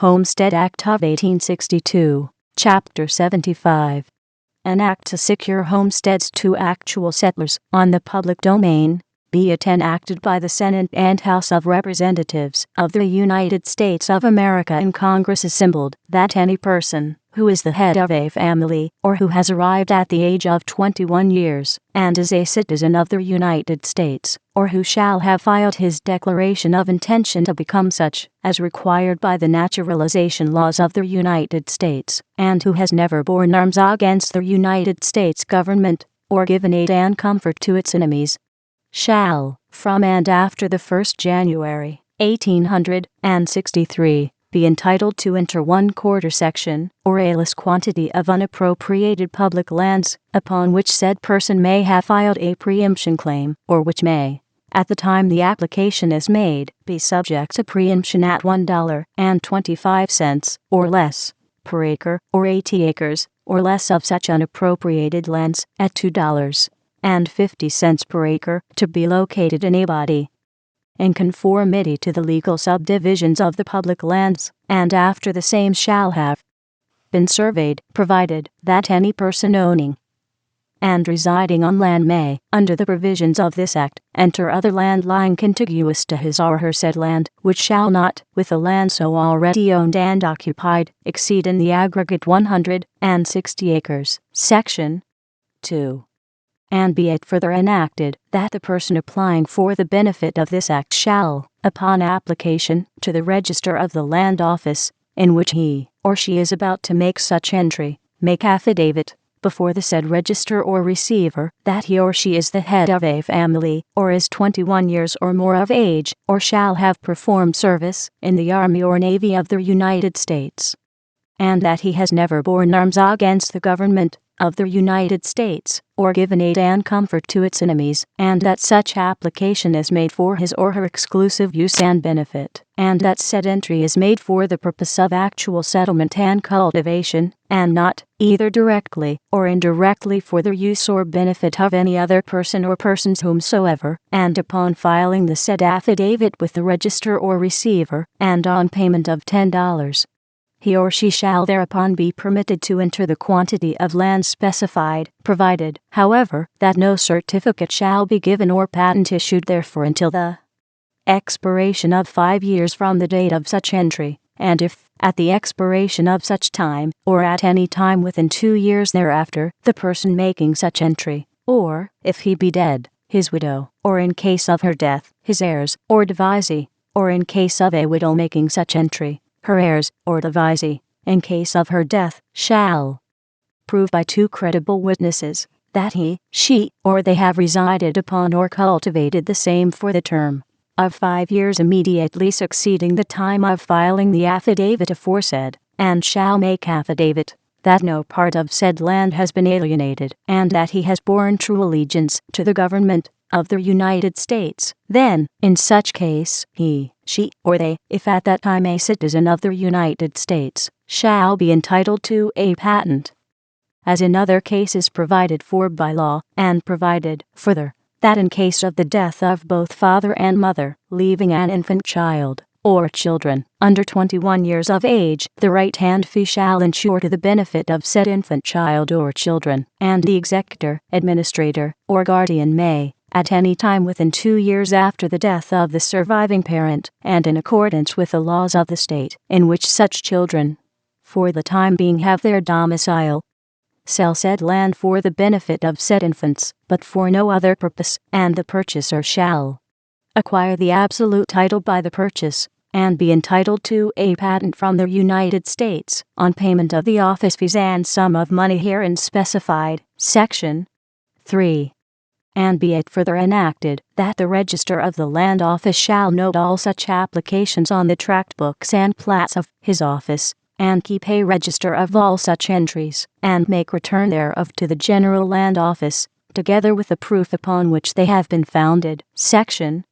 Homestead Act of 1862, Chapter 75. An act to secure homesteads to actual settlers on the public domain, be it enacted by the Senate and House of Representatives of the United States of America in Congress assembled, that any person who is the head of a family or who has arrived at the age of 21 years and is a citizen of the United States, or who shall have filed his declaration of intention to become such, as required by the naturalization laws of the United States, and who has never borne arms against the United States government, or given aid and comfort to its enemies, shall, from and after the 1st January, 1863, be entitled to enter 1/4 section, or a less quantity of unappropriated public lands, upon which said person may have filed a preemption claim, or which may, at the time the application is made, be subject to preemption at $1.25, or less, per acre, or 80 acres, or less of such unappropriated lands, at $2.50 per acre, to be located in a body in conformity to the legal subdivisions of the public lands, and after the same shall have been surveyed, provided that any person owning and residing on land may, under the provisions of this act, enter other land lying contiguous to his or her said land, which shall not, with the land so already owned and occupied, exceed in the aggregate 160 acres. Section 2. And be it further enacted, that the person applying for the benefit of this act shall, upon application to the Register of the Land Office, in which he or she is about to make such entry, make affidavit, before the said register or receiver, that he or she is the head of a family, or is 21 years or more of age, or shall have performed service in the Army or Navy of the United States, and that he has never borne arms against the government of the United States, or given aid and comfort to its enemies, and that such application is made for his or her exclusive use and benefit, and that said entry is made for the purpose of actual settlement and cultivation, and not, either directly or indirectly, for the use or benefit of any other person or persons whomsoever, and upon filing the said affidavit with the register or receiver, and on payment of $10, he or she shall thereupon be permitted to enter the quantity of land specified, provided, however, that no certificate shall be given or patent issued therefor until the expiration of 5 years from the date of such entry, and if, at the expiration of such time, or at any time within 2 years thereafter, the person making such entry, or, if he be dead, his widow, or in case of her death, his heirs, or devisee, or in case of a widow making such entry, her heirs, or devisee, in case of her death, shall prove by 2 credible witnesses that he, she, or they have resided upon or cultivated the same for the term of 5 years immediately succeeding the time of filing the affidavit aforesaid, and shall make affidavit that no part of said land has been alienated, and that he has borne true allegiance to the government of the United States. Then, in such case, he, she, or they, if at that time a citizen of the United States, shall be entitled to a patent, as in other cases provided for by law, and provided, further, that in case of the death of both father and mother, leaving an infant child, or children, under 21 years of age, the right hand fee shall ensure to the benefit of said infant child or children, and the executor, administrator, or guardian may, at any time within 2 years after the death of the surviving parent, and in accordance with the laws of the state in which such children, for the time being, have their domicile, sell said land for the benefit of said infants, but for no other purpose, and the purchaser shall acquire the absolute title by the purchase, and be entitled to a patent from the United States, on payment of the office fees and sum of money herein specified. Section 3. And be it further enacted, that the Register of the Land Office shall note all such applications on the tract books and plats of his office, and keep a register of all such entries, and make return thereof to the General Land Office, together with the proof upon which they have been founded. Section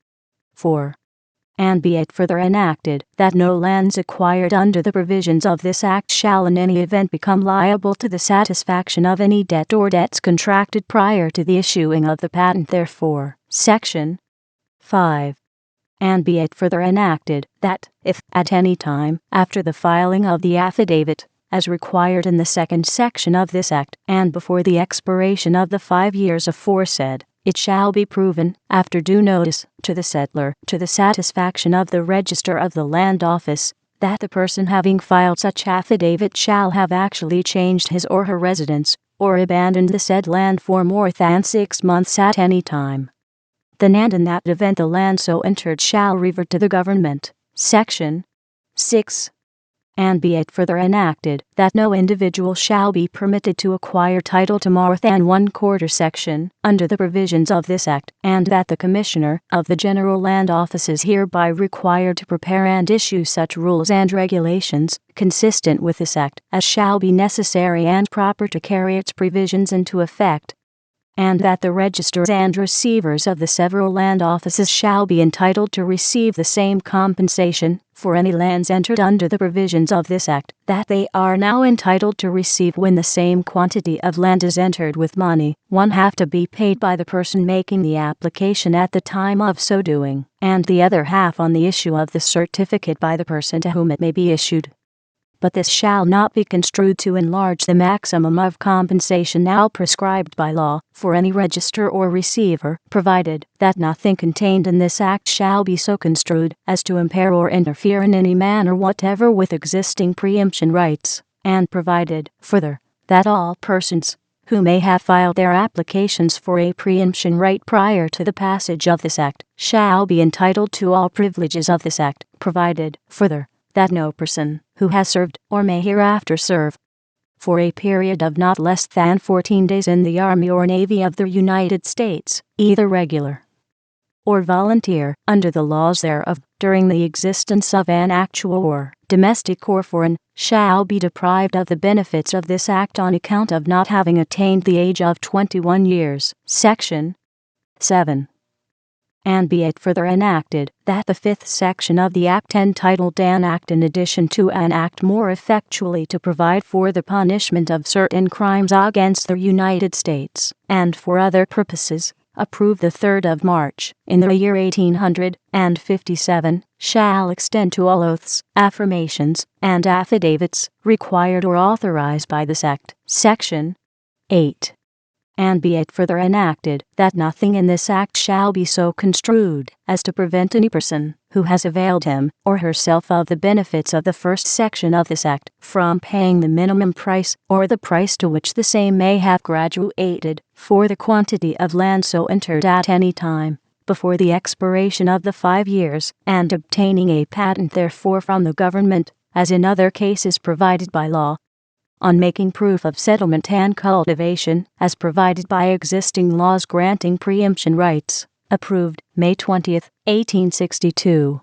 4. And be it further enacted, that no lands acquired under the provisions of this act shall in any event become liable to the satisfaction of any debt or debts contracted prior to the issuing of the patent therefor. Section 5. And be it further enacted that, if at any time after the filing of the affidavit, as required in the second section of this Act, and before the expiration of the 5 years aforesaid, it shall be proven, after due notice to the settler, to the satisfaction of the Register of the Land Office, that the person having filed such affidavit shall have actually changed his or her residence, or abandoned the said land for more than 6 months at any time, then and in that event the land so entered shall revert to the government. Section 6. And be it further enacted that no individual shall be permitted to acquire title to more than 1/4 section under the provisions of this Act, and that the Commissioner of the General Land Office is hereby required to prepare and issue such rules and regulations consistent with this Act as shall be necessary and proper to carry its provisions into effect, and that the registrars and receivers of the several land offices shall be entitled to receive the same compensation for any lands entered under the provisions of this Act that they are now entitled to receive when the same quantity of land is entered with money, 1/2 to be paid by the person making the application at the time of so doing, and the other half on the issue of the certificate by the person to whom it may be issued. But this shall not be construed to enlarge the maximum of compensation now prescribed by law for any register or receiver, provided that nothing contained in this Act shall be so construed as to impair or interfere in any manner whatever with existing preemption rights, and provided, further, that all persons who may have filed their applications for a preemption right prior to the passage of this Act shall be entitled to all privileges of this Act, provided, further, that no person who has served or may hereafter serve for a period of not less than 14 days in the Army or Navy of the United States, either regular or volunteer, under the laws thereof, during the existence of an actual war, domestic or foreign, shall be deprived of the benefits of this Act on account of not having attained the age of 21 years. Section 7. And be it further enacted that the 5th section of the Act entitled An Act in addition to an Act more effectually to provide for the punishment of certain crimes against the United States, and for other purposes, approved the 3rd of March, in the year 1857, shall extend to all oaths, affirmations, and affidavits, required or authorized by this Act. Section 8. And be it further enacted that nothing in this Act shall be so construed as to prevent any person who has availed him or herself of the benefits of the first section of this Act from paying the minimum price or the price to which the same may have graduated for the quantity of land so entered at any time before the expiration of the 5 years, and obtaining a patent therefor from the government, as in other cases provided by law, on making proof of settlement and cultivation, as provided by existing laws granting preemption rights. Approved, May 20, 1862.